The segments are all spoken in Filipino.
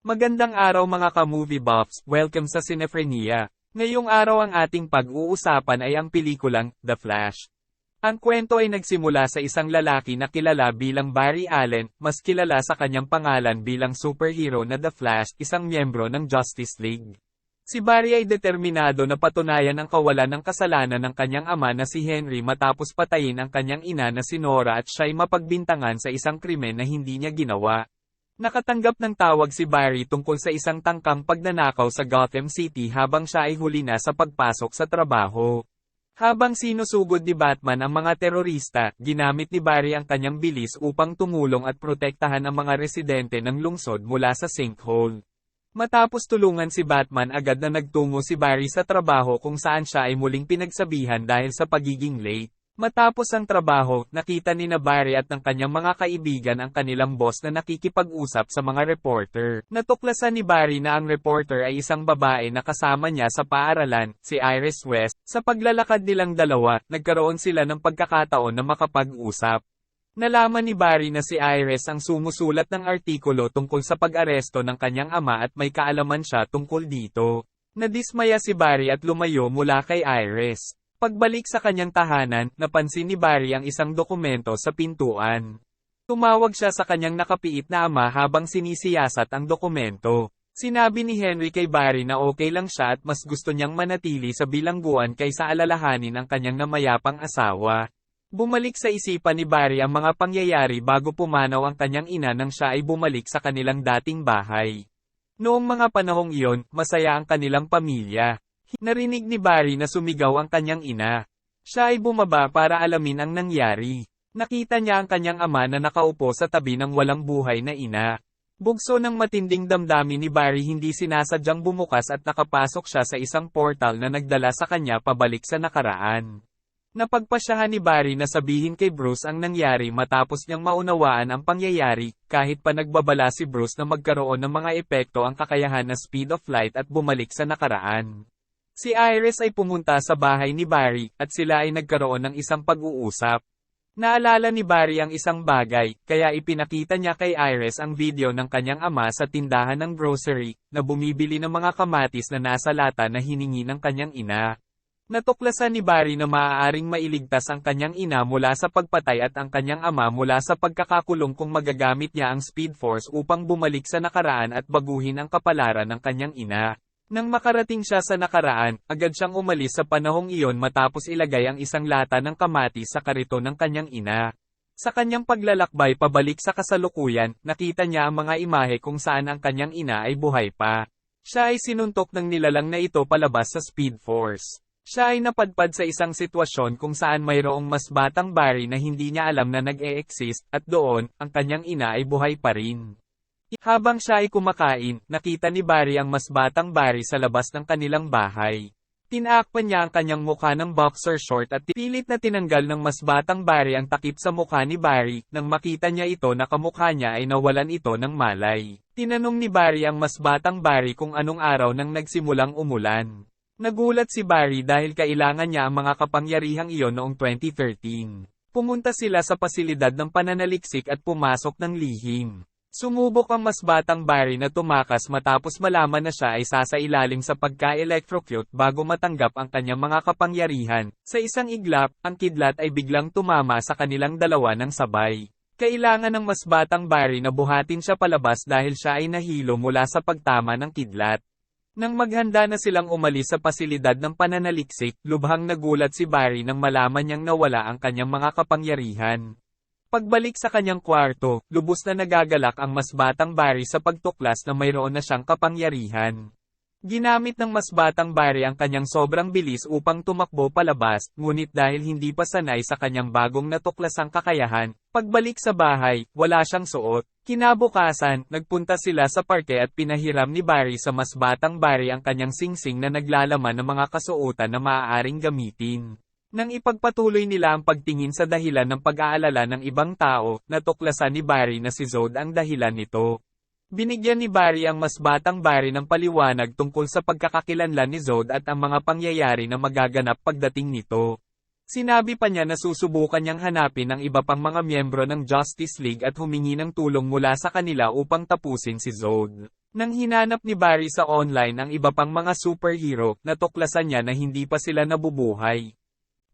Magandang araw mga ka-movie buffs, welcome sa Cinephrenia. Ngayong araw ang ating pag-uusapan ay ang pelikulang, The Flash. Ang kwento ay nagsimula sa isang lalaki na kilala bilang Barry Allen, mas kilala sa kanyang pangalan bilang superhero na The Flash, isang miyembro ng Justice League. Si Barry ay determinado na patunayan ang kawalan ng kasalanan ng kanyang ama na si Henry matapos patayin ang kanyang ina na si Nora at siya'y mapagbintangan sa isang krimen na hindi niya ginawa. Nakatanggap ng tawag si Barry tungkol sa isang tangkang pagnanakaw sa Gotham City habang siya ay huli na sa pagpasok sa trabaho. Habang sinusugod ni Batman ang mga terorista, ginamit ni Barry ang kanyang bilis upang tumulong at protektahan ang mga residente ng lungsod mula sa sinkhole. Matapos tulungan si Batman, agad na nagtungo si Barry sa trabaho kung saan siya ay muling pinagsabihan dahil sa pagiging late. Matapos ang trabaho, nakita ni Barry at ng kanyang mga kaibigan ang kanilang boss na nakikipag-usap sa mga reporter. Natuklasan ni Barry na ang reporter ay isang babae na kasama niya sa paaralan, si Iris West. Sa paglalakad nilang dalawa, nagkaroon sila ng pagkakataon na makapag-usap. Nalaman ni Barry na si Iris ang sumusulat ng artikulo tungkol sa pag-aresto ng kanyang ama at may kaalaman siya tungkol dito. Nadismaya si Barry at lumayo mula kay Iris. Pagbalik sa kanyang tahanan, napansin ni Barry ang isang dokumento sa pintuan. Tumawag siya sa kanyang nakapiit na ama habang sinisiyasat ang dokumento. Sinabi ni Henry kay Barry na okay lang siya at mas gusto niyang manatili sa bilangguan kaysa alalahanin ang kanyang namayapang asawa. Bumalik sa isipan ni Barry ang mga pangyayari bago pumanaw ang kanyang ina nang siya ay bumalik sa kanilang dating bahay. Noong mga panahong iyon, masaya ang kanilang pamilya. Narinig ni Barry na sumigaw ang kanyang ina. Siya ay bumaba para alamin ang nangyari. Nakita niya ang kanyang ama na nakaupo sa tabi ng walang buhay na ina. Bugso ng matinding damdamin ni Barry, hindi sinasadyang bumukas at nakapasok siya sa isang portal na nagdala sa kanya pabalik sa nakaraan. Napagpasyahan ni Barry na sabihin kay Bruce ang nangyari matapos niyang maunawaan ang pangyayari, kahit pa nagbabala si Bruce na magkaroon ng mga epekto ang kakayahan na speed of light at bumalik sa nakaraan. Si Iris ay pumunta sa bahay ni Barry, at sila ay nagkaroon ng isang pag-uusap. Naalala ni Barry ang isang bagay, kaya ipinakita niya kay Iris ang video ng kanyang ama sa tindahan ng grocery, na bumibili ng mga kamatis na nasa lata na hiningi ng kanyang ina. Natuklasan ni Barry na maaaring mailigtas ang kanyang ina mula sa pagpatay at ang kanyang ama mula sa pagkakakulong kung magagamit niya ang Speed Force upang bumalik sa nakaraan at baguhin ang kapalaran ng kanyang ina. Nang makarating siya sa nakaraan, agad siyang umalis sa panahong iyon matapos ilagay ang isang lata ng kamatis sa karito ng kanyang ina. Sa kanyang paglalakbay pabalik sa kasalukuyan, nakita niya ang mga imahe kung saan ang kanyang ina ay buhay pa. Siya ay sinuntok ng nilalang na ito palabas sa Speed Force. Siya ay napadpad sa isang sitwasyon kung saan mayroong mas batang Barry na hindi niya alam na nag-e-exist, at doon, ang kanyang ina ay buhay pa rin. Habang siya ay kumakain, nakita ni Barry ang mas batang Barry sa labas ng kanilang bahay. Tinaakpan niya ang kanyang mukha ng boxer short at pilit na tinanggal ng mas batang Barry ang takip sa mukha ni Barry. Nang makita niya ito na kamukha niya ay nawalan ito ng malay. Tinanong ni Barry ang mas batang Barry kung anong araw nang nagsimulang umulan. Nagulat si Barry dahil kailangan niya ang mga kapangyarihang iyon noong 2013. Pumunta sila sa pasilidad ng pananaliksik at pumasok ng lihim. Sumubok ang mas batang Barry na tumakas matapos malaman na siya ay sasailalim sa pagka-electrocute bago matanggap ang kanyang mga kapangyarihan. Sa isang iglap, ang kidlat ay biglang tumama sa kanilang dalawa ng sabay. Kailangan ng mas batang Barry na buhatin siya palabas dahil siya ay nahilo mula sa pagtama ng kidlat. Nang maghanda na silang umalis sa pasilidad ng pananaliksik, lubhang nagulat si Barry nang malaman niyang nawala ang kanyang mga kapangyarihan. Pagbalik sa kanyang kwarto, lubos na nagagalak ang mas batang Barry sa pagtuklas na mayroon na siyang kapangyarihan. Ginamit ng mas batang Barry ang kanyang sobrang bilis upang tumakbo palabas, ngunit dahil hindi pa sanay sa kanyang bagong natuklasang kakayahan, pagbalik sa bahay, wala siyang suot. Kinabukasan, nagpunta sila sa parke at pinahiram ni Barry sa mas batang Barry ang kanyang singsing na naglalaman ng mga kasuotan na maaaring gamitin. Nang ipagpatuloy nila ang pagtingin sa dahilan ng pag-aalala ng ibang tao, natuklasan ni Barry na si Zod ang dahilan nito. Binigyan ni Barry ang mas batang Barry ng paliwanag tungkol sa pagkakakilanlan ni Zod at ang mga pangyayari na magaganap pagdating nito. Sinabi pa niya na susubukan niyang hanapin ang iba pang mga miyembro ng Justice League at humingi ng tulong mula sa kanila upang tapusin si Zod. Nang hinanap ni Barry sa online ang iba pang mga superhero, natuklasan niya na hindi pa sila nabubuhay.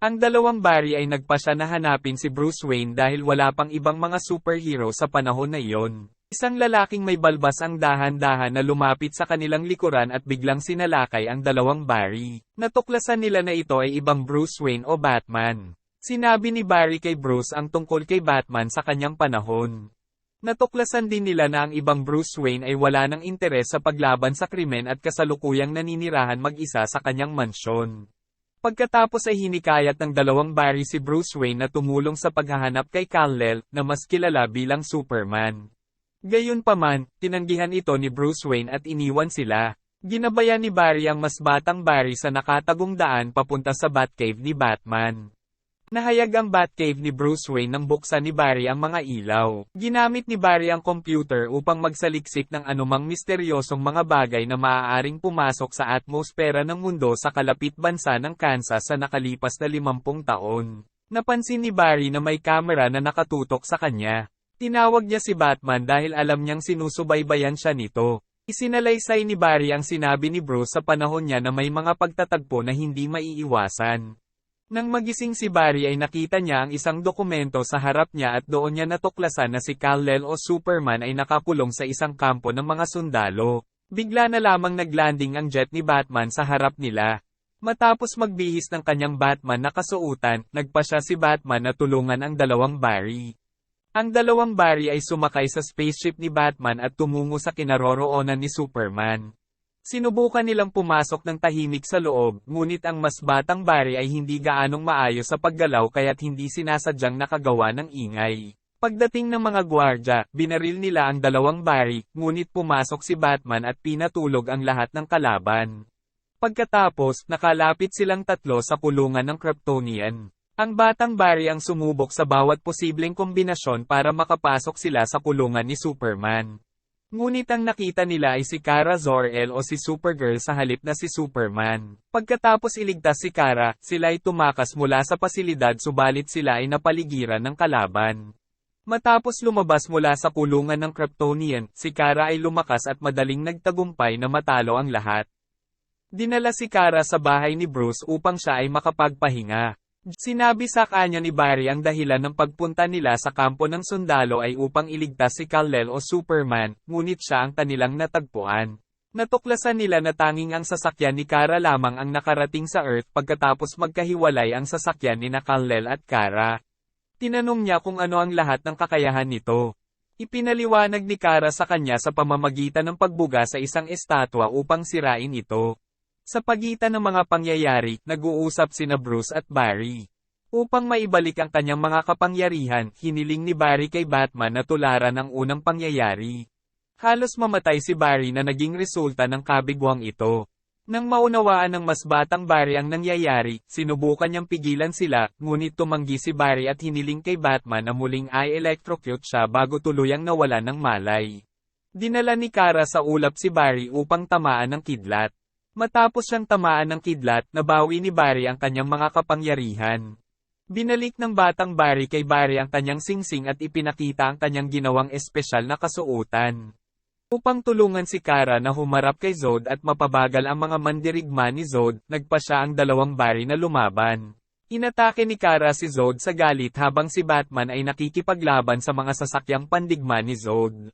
Ang dalawang Barry ay nagpasya na hanapin si Bruce Wayne dahil wala pang ibang mga superhero sa panahon na iyon. Isang lalaking may balbas ang dahan-dahan na lumapit sa kanilang likuran at biglang sinalakay ang dalawang Barry. Natuklasan nila na ito ay ibang Bruce Wayne o Batman. Sinabi ni Barry kay Bruce ang tungkol kay Batman sa kanyang panahon. Natuklasan din nila na ang ibang Bruce Wayne ay wala ng interes sa paglaban sa krimen at kasalukuyang naninirahan mag-isa sa kanyang mansyon. Pagkatapos ay hinikayat ng dalawang Barry si Bruce Wayne na tumulong sa paghahanap kay Kal-El, na mas kilala bilang Superman. Gayunpaman, tinanggihan ito ni Bruce Wayne at iniwan sila. Ginabayan ni Barry ang mas batang Barry sa nakatagong daan papunta sa Batcave ni Batman. Nahayag ang Batcave ni Bruce Wayne nang buksan ni Barry ang mga ilaw. Ginamit ni Barry ang computer upang magsaliksik ng anumang misteryosong mga bagay na maaaring pumasok sa atmosfera ng mundo sa kalapit bansa ng Kansas sa nakalipas na 50 taon. Napansin ni Barry na may kamera na nakatutok sa kanya. Tinawag niya si Batman dahil alam niyang sinusubaybayan siya nito. Isinalaysay ni Barry ang sinabi ni Bruce sa panahon niya na may mga pagtatagpo na hindi maiiwasan. Nang magising si Barry ay nakita niya ang isang dokumento sa harap niya at doon niya natuklasan na si Kal-El o Superman ay nakakulong sa isang kampo ng mga sundalo. Bigla na lamang naglanding ang jet ni Batman sa harap nila. Matapos magbihis ng kanyang Batman na kasuotan, nagpasya si Batman na tulungan ang dalawang Barry. Ang dalawang Barry ay sumakay sa spaceship ni Batman at tumungo sa kinaroroonan ni Superman. Sinubukan nilang pumasok ng tahimik sa loob, ngunit ang mas batang Barry ay hindi gaanong maayos sa paggalaw kaya't hindi sinasadyang nakagawa ng ingay. Pagdating ng mga gwardya, binaril nila ang dalawang Barry, ngunit pumasok si Batman at pinatulog ang lahat ng kalaban. Pagkatapos, nakalapit silang tatlo sa kulungan ng Kryptonian. Ang batang Barry ang sumubok sa bawat posibleng kombinasyon para makapasok sila sa kulungan ni Superman. Ngunit ang nakita nila ay si Kara Zor-El o si Supergirl sa halip na si Superman. Pagkatapos iligtas si Kara, sila ay tumakas mula sa pasilidad subalit sila ay napaligiran ng kalaban. Matapos lumabas mula sa kulungan ng Kryptonian, si Kara ay lumakas at madaling nagtagumpay na matalo ang lahat. Dinala si Kara sa bahay ni Bruce upang siya ay makapagpahinga. Sinabi sa kanya ni Barry ang dahilan ng pagpunta nila sa kampo ng sundalo ay upang iligtas si Kal-El o Superman, ngunit siya ang kanilang natagpuan. Natuklasan nila na tanging ang sasakyan ni Kara lamang ang nakarating sa Earth pagkatapos magkahiwalay ang sasakyan ni Kal-El at Kara. Tinanong niya kung ano ang lahat ng kakayahan nito. Ipinaliwanag ni Kara sa kanya sa pamamagitan ng pagbuga sa isang estatwa upang sirain ito. Sa pagitan ng mga pangyayari, nag-uusap sina Bruce at Barry. Upang maibalik ang kanyang mga kapangyarihan, hiniling ni Barry kay Batman na tularan ang unang pangyayari. Halos mamatay si Barry na naging resulta ng kabigwang ito. Nang maunawaan ng mas batang Barry ang nangyayari, sinubukan niyang pigilan sila, ngunit tumanggi si Barry at hiniling kay Batman na muling i-electrocute siya bago tuluyang nawalan ng malay. Dinala ni Kara sa ulap si Barry upang tamaan ng kidlat. Matapos siyang tamaan ng kidlat, nabawi ni Barry ang kanyang mga kapangyarihan. Binalik ng batang Barry kay Barry ang kanyang singsing at ipinakita ang kanyang ginawang espesyal na kasuotan. Upang tulungan si Kara na humarap kay Zod at mapabagal ang mga mandirigma ni Zod, nagpasya ang dalawang Barry na lumaban. Inatake ni Kara si Zod sa galit habang si Batman ay nakikipaglaban sa mga sasakyang pandigma ni Zod.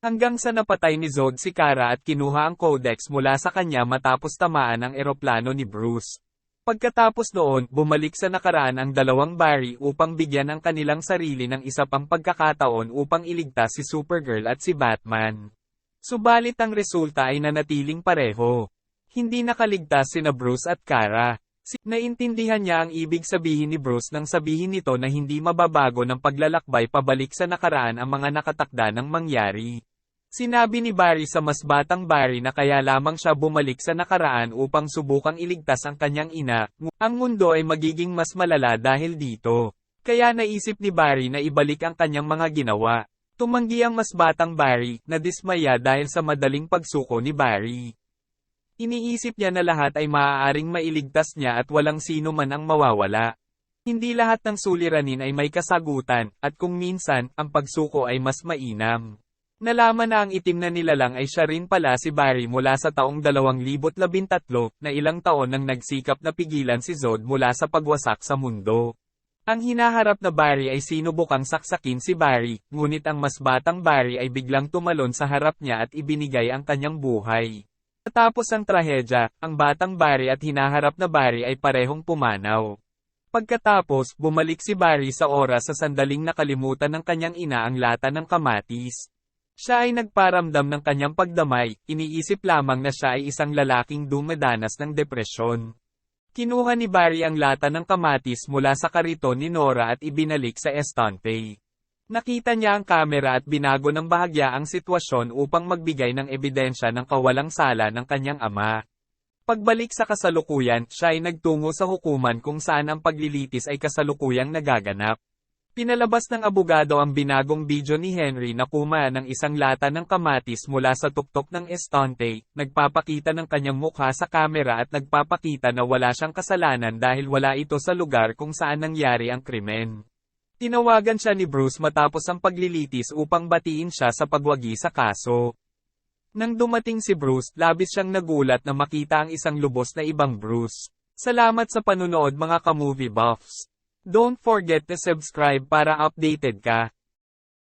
Hanggang sa napatay ni Zod si Kara at kinuha ang codex mula sa kanya matapos tamaan ang eroplano ni Bruce. Pagkatapos noon, bumalik sa nakaraan ang dalawang Barry upang bigyan ang kanilang sarili ng isa pang pagkakataon upang iligtas si Supergirl at si Batman. Subalit ang resulta ay nanatiling pareho. Hindi nakaligtas sina Bruce at Kara. Naintindihan niya ang ibig sabihin ni Bruce nang sabihin nito na hindi mababago ng paglalakbay pabalik sa nakaraan ang mga nakatakda ng mangyari. Sinabi ni Barry sa mas batang Barry na kaya lamang siya bumalik sa nakaraan upang subukang iligtas ang kanyang ina, ang mundo ay magiging mas malala dahil dito. Kaya naisip ni Barry na ibalik ang kanyang mga ginawa. Tumanggi ang mas batang Barry, na dismaya dahil sa madaling pagsuko ni Barry. Iniisip niya na lahat ay maaaring mailigtas niya at walang sino man ang mawawala. Hindi lahat ng suliranin ay may kasagutan, at kung minsan, ang pagsuko ay mas mainam. Nalaman na ang itim na nilalang ay siya rin pala si Barry mula sa taong 2013 na ilang taon nang nagsikap na pigilan si Zod mula sa pagwasak sa mundo. Ang hinaharap na Barry ay sinubukang saksakin si Barry, ngunit ang mas batang Barry ay biglang tumalon sa harap niya at ibinigay ang kanyang buhay. Matapos ang trahedya, ang batang Barry at hinaharap na Barry ay parehong pumanaw. Pagkatapos, bumalik si Barry sa oras sa sandaling nakalimutan ng kanyang ina ang lata ng kamatis. Siya ay nagparamdam ng kanyang pagdamay, iniisip lamang na siya ay isang lalaking dumadanas ng depresyon. Kinuha ni Barry ang lata ng kamatis mula sa kariton ni Nora at ibinalik sa estante. Nakita niya ang kamera at binago ng bahagya ang sitwasyon upang magbigay ng ebidensya ng kawalang sala ng kanyang ama. Pagbalik sa kasalukuyan, siya ay nagtungo sa hukuman kung saan ang paglilitis ay kasalukuyang nagaganap. Pinalabas ng abogado ang binagong video ni Henry na kuma ng isang lata ng kamatis mula sa tuktok ng estante, nagpapakita ng kanyang mukha sa kamera at nagpapakita na wala siyang kasalanan dahil wala ito sa lugar kung saan nangyari ang krimen. Tinawagan siya ni Bruce matapos ang paglilitis upang batiin siya sa pagwagi sa kaso. Nang dumating si Bruce, labis siyang nagulat na makita ang isang lubos na ibang Bruce. Salamat sa panunood mga ka-movie buffs. Don't forget to subscribe para updated ka.